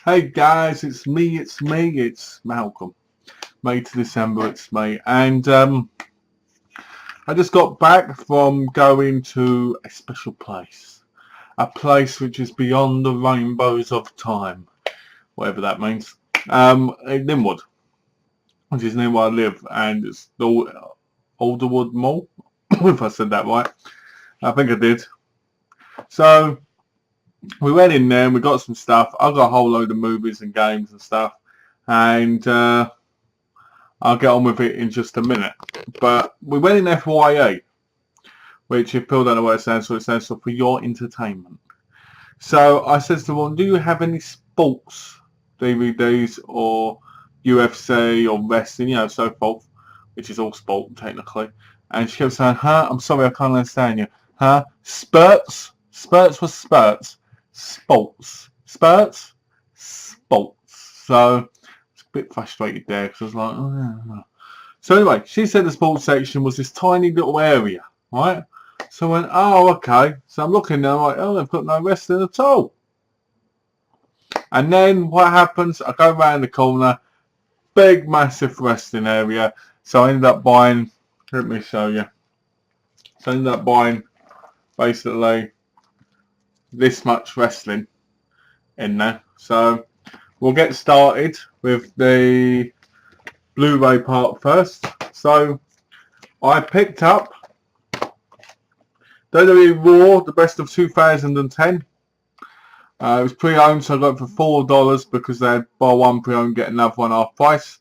Hey guys, it's it's Malcolm. May to December, it's me. And I just got back from going to a special place. A place which is beyond the rainbows of time. Whatever that means. In Linwood, which is near where I live. And it's the Alderwood Mall, if I said that right. I think I did. So we went in there and we got some stuff. I got a whole load of movies and games and stuff. And I'll get on with it in just a minute. But we went in FYE, which if people don't know what it stands for your entertainment. So I said to them, do you have any sports DVDs or UFC or wrestling, so forth, which is all sport technically. And she kept saying, I'm sorry, I can't understand you. Spurts? Spurts was spurts. Sports. Spurts? Sports. So it's a bit frustrated there because I was like, oh yeah. So anyway, she said the sports section was this tiny little area, right? So I went, oh, okay. So I'm looking there, I'm like, oh, they've got no wrestling at all. And then what happens? I go around the corner, big, massive wrestling area. So I ended up buying, let me show you. So I ended up buying basically this much wrestling in there. So we'll get started with the Blu-ray part first. So I picked up WWE Raw, the best of 2010. It was pre-owned, so I got it for $4 because they had buy one pre-owned, get another one half price.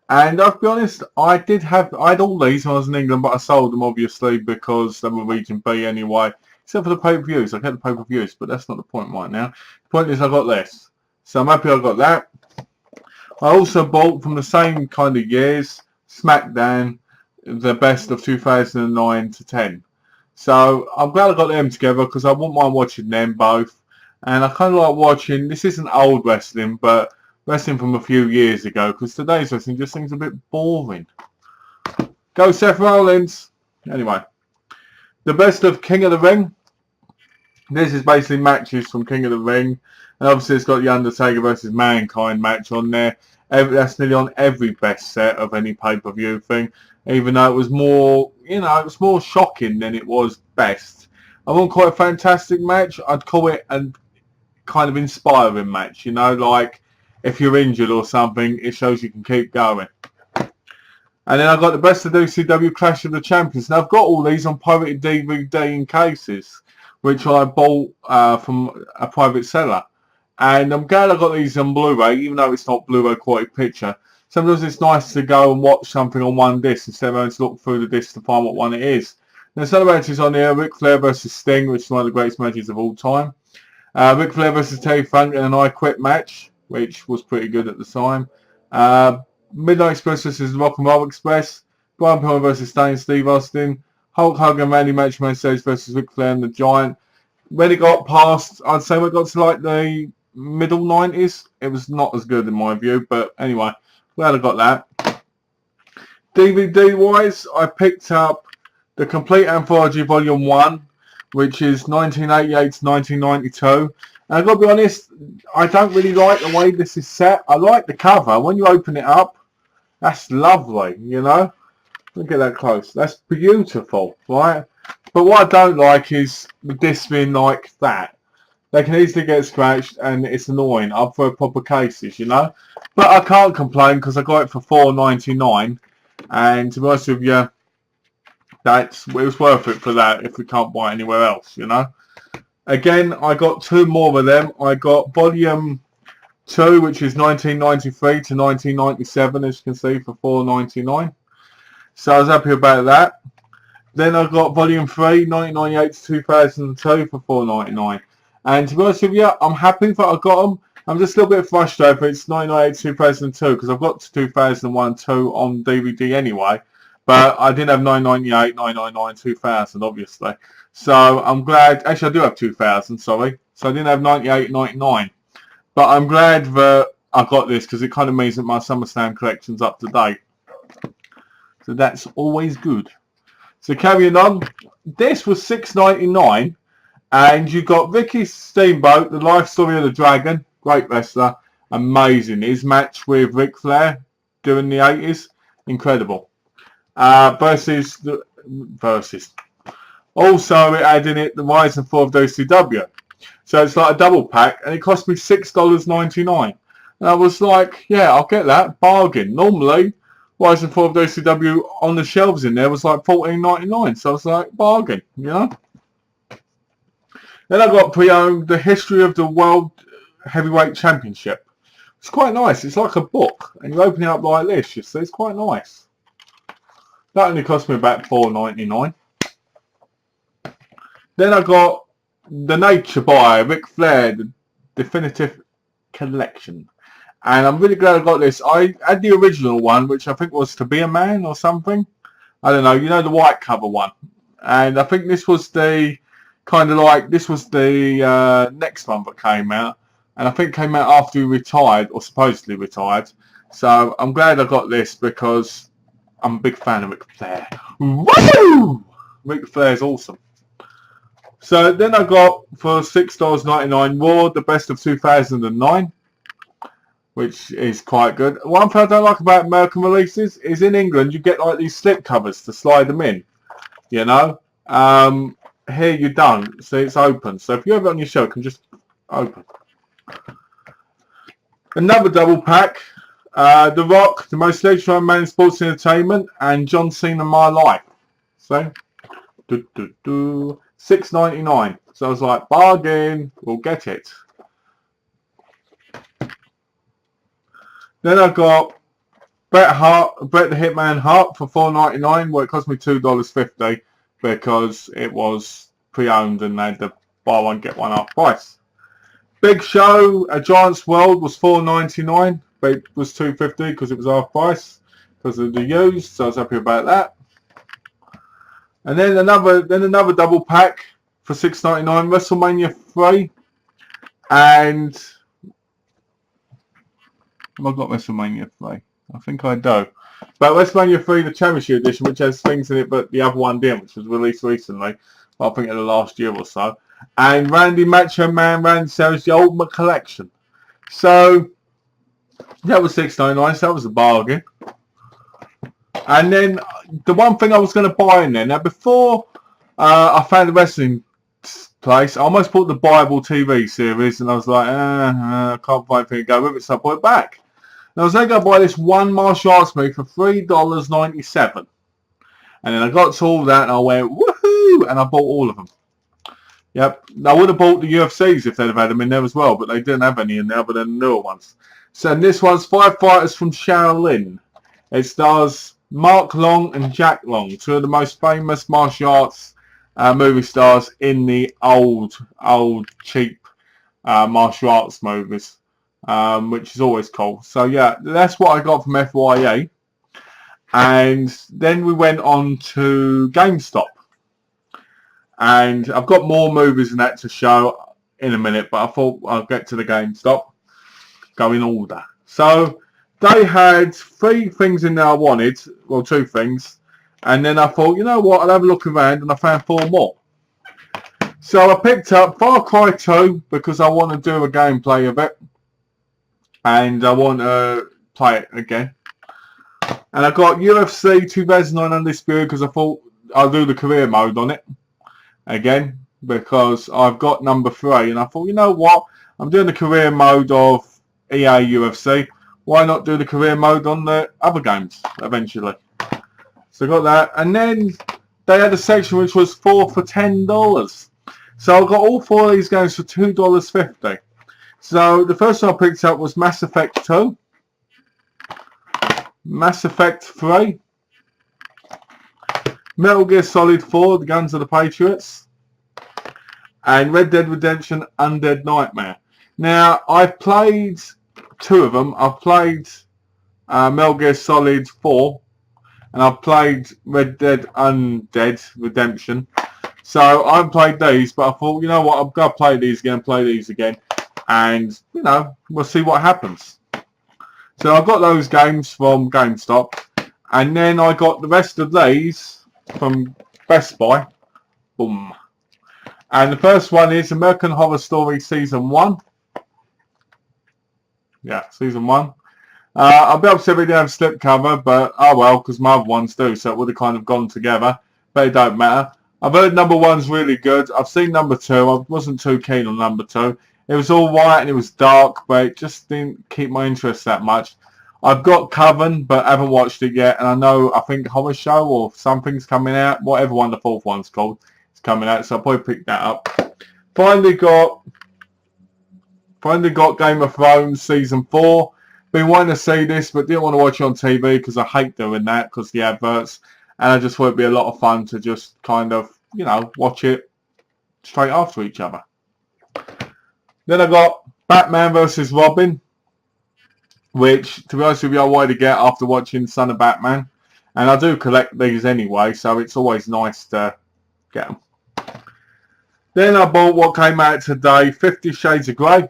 And I'll be honest, I had all these when I was in England, but I sold them obviously because they were region B anyway. Except for the pay-per-views. I get the pay-per-views, but that's not the point right now. The point is I got this. So I'm happy I got that. I also bought from the same kind of years, SmackDown, the best of 2009 to 10. So I'm glad I got them together because I wouldn't mind watching them both. And I kind of like watching, this isn't old wrestling, but wrestling from a few years ago because today's wrestling just seems a bit boring. Go Seth Rollins! Anyway, the best of King of the Ring. This is basically matches from King of the Ring. And obviously it's got the Undertaker versus Mankind match on there. That's nearly on every best set of any pay-per-view thing. Even though it was more, it was more shocking than it was best. I wouldn't call it a fantastic match. I'd call it a kind of inspiring match. Like if you're injured or something, it shows you can keep going. And then I got the best of WCW Clash of the Champions. Now I've got all these on pirated DVD in cases, which I bought from a private seller. And I'm glad I got these on Blu-ray, even though it's not Blu-ray quality picture. Sometimes it's nice to go and watch something on one disc instead of having to look through the disc to find what one it is. There's other matches on here. Ric Flair versus Sting, which is one of the greatest matches of all time. Ric Flair versus Terry Funk in an I Quit match, which was pretty good at the time. Midnight Express versus Rock and Roll Express. Brian Pillman versus Sting, Steve Austin. Hulk Hogan, Randy Macho Man Savage versus Ric Flair and the Giant. When it got past, I'd say when it got to like the middle 90s, it was not as good in my view. But anyway, glad I got that. DVD-wise, I picked up the Complete Anthology Volume 1, which is 1988 to 1992. And I've got to be honest, I don't really like the way this is set. I like the cover. When you open it up, that's lovely, Look at that close. That's beautiful, right? But what I don't like is the disc being like that. They can easily get scratched and it's annoying. Up for proper cases, But I can't complain because I got it for $4.99. And to be honest with you, it was worth it for that if we can't buy it anywhere else, Again, I got two more of them. I got Volume 2, which is 1993 to 1997, as you can see, for $4.99. So I was happy about that. Then I got Volume 3, 1998 to 2002 for $4.99. And to be honest with you, I'm happy that I got them. I'm just a little bit frustrated if it's 1998 to 2002 because I've got 2001 2 on DVD anyway. But I didn't have 1998, 1999, 2000 obviously. So I'm glad, actually I do have 2000, sorry. So I didn't have 98, 99. But I'm glad that I got this because it kind of means that my SummerSlam collection's up to date. So that's always good. So carrying on, this was $6.99 and you got Ricky Steamboat, The Life Story of the Dragon, great wrestler, amazing. His match with Ric Flair during the 80s, incredible. Versus. Also, it had in it the Rise and Fall of WCW. So it's like a double pack, and it cost me $6.99. And I was like, yeah, I'll get that. Bargain. Normally, Rise and Fall of WCW on the shelves in there was like $14.99. So I was like, bargain, you know. Then I got pre-owned The History of the World Heavyweight Championship. It's quite nice. It's like a book, and you open it up like this. You see, it's quite nice. That only cost me about $4.99. Then I got The Nature by Ric Flair, the definitive collection. And I'm really glad I got this. I had the original one, which I think was To Be a Man or something. I don't know. You know, the white cover one. And I think this was the kind of like, this was the next one that came out. And I think it came out after he retired, or supposedly retired. So I'm glad I got this because I'm a big fan of Ric Flair. Woo! Ric Flair's awesome. So then I got for $6.99 Raw, the best of 2009, which is quite good. One thing I don't like about American releases is in England you get like these slip covers to slide them in, you know. Here you don't, so it's open. So if you have it on your shelf, it can just open. Another double pack, The Rock, the most legendary man in sports entertainment, and John Cena, My Life. So, $6.99. So I was like, bargain, we'll get it. Then I got Bret the Hitman Hart for $4.99, where it cost me $2.50 because it was pre-owned and they had the buy one get one half price. Big Show, A Giant's World was $4.99, but it was $2.50 because it was half price because of the used. So I was happy about that. And then another double pack for $6.99, WrestleMania 3, and have I got WrestleMania 3? I think I do. But WrestleMania 3, the Championship Edition, which has things in it, but the other one didn't, which was released recently. I think in the last year or so. And Randy Macho Man Randy Savage, the Ultimate Collection. So that was $6.99. So that was a bargain. And then the one thing I was going to buy in there. Now before I found the wrestling place, I almost bought the Bible TV series, and I was like, I can't find anything to go with it, so I bought it back. And I was then going to buy this one martial arts movie for $3.97. And then I got to all that, and I went, woohoo! And I bought all of them. Yep. I would have bought the UFCs if they'd have had them in there as well, but they didn't have any in there other than the newer ones. So this one's 5 Fighters from Shaolin. It stars Mark Long and Jack Long, two of the most famous martial arts movie stars in the old cheap martial arts movies, which is always cool. So yeah, that's what I got from FYE. And then we went on to GameStop. And I've got more movies than that to show in a minute, but I thought I'll get to the GameStop, go in order. So they had 3 things in there I wanted, well 2 things, and then I thought, you know what, I'll have a look around, and I found 4 more. So I picked up Far Cry 2 because I want to do a gameplay of it, and I want to play it again. And I got UFC 2009 Undisputed because I thought I'll do the career mode on it again because I've got number 3, and I thought, you know what, I'm doing the career mode of EA UFC. Why not do the career mode on the other games eventually? So I got that. And then they had a section which was 4 for $10. So I got all 4 of these games for $2.50. So the first one I picked up was Mass Effect 2. Mass Effect 3. Metal Gear Solid 4, The Guns of the Patriots. And Red Dead Redemption Undead Nightmare. Now, I've played 2 of them. I've played Metal Gear Solid 4, and I've played Red Dead Undead Redemption. So I've played these, but I thought, you know what, I'm going to play these again, and, you know, we'll see what happens. So I got those games from GameStop, and then I got the rest of these from Best Buy. Boom. And the first one is American Horror Story Season 1. Yeah, season 1. I'll be upset if we didn't have slipcover, but oh well, because my other ones do, so it would have kind of gone together. But it don't matter. I've heard number 1's really good. I've seen number 2. I wasn't too keen on number 2. It was all white and it was dark, but it just didn't keep my interest that much. I've got Coven, but haven't watched it yet. And I know, I think Horror Show or something's coming out. Whatever one the 4th one's called, it's coming out. So I'll probably pick that up. Finally got Game of Thrones Season 4. Been wanting to see this, but didn't want to watch it on TV because I hate doing that because the adverts. And I just thought it'd be a lot of fun to just kind of, you know, watch it straight after each other. Then I got Batman vs. Robin, which, to be honest with you, I wanted to get after watching Son of Batman. And I do collect these anyway, so it's always nice to get them. Then I bought what came out today, 50 Shades of Grey.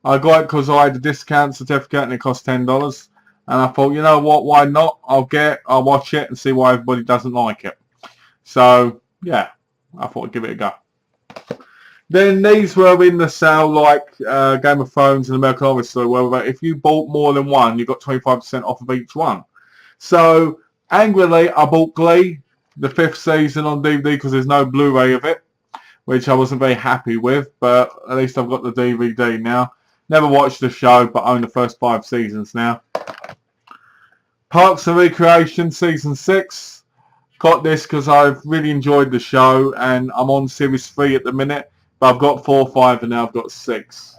I got it because I had a discount certificate and it cost $10. And I thought, you know what, why not? I'll watch it and see why everybody doesn't like it. So, yeah, I thought I'd give it a go. Then these were in the sale like Game of Thrones and American Horror Story, where if you bought more than one, you got 25% off of each one. So, angrily, I bought Glee, the 5th season on DVD because there's no Blu-ray of it, which I wasn't very happy with, but at least I've got the DVD now. Never watched the show, but own the first 5 seasons now. Parks and Recreation Season 6. Got this because I've really enjoyed the show, and I'm on Series 3 at the minute. But I've got 4, 5, and now I've got 6.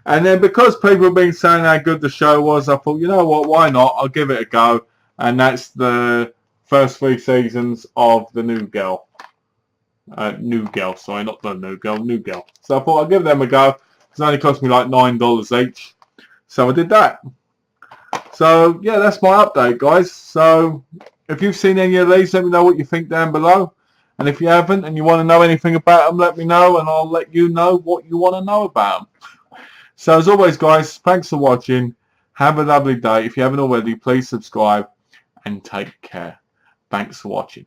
And then because people have been saying how good the show was, I thought, you know what, why not? I'll give it a go. And that's the first 3 seasons of the New Girl. New Girl, sorry, not the New Girl, New Girl. So I thought I'd give them a go. It only cost me like $9 each. So I did that. So, yeah, that's my update, guys. So, if you've seen any of these, let me know what you think down below. And if you haven't and you want to know anything about them, let me know and I'll let you know what you want to know about them. So, as always, guys, thanks for watching. Have a lovely day. If you haven't already, please subscribe and take care. Thanks for watching.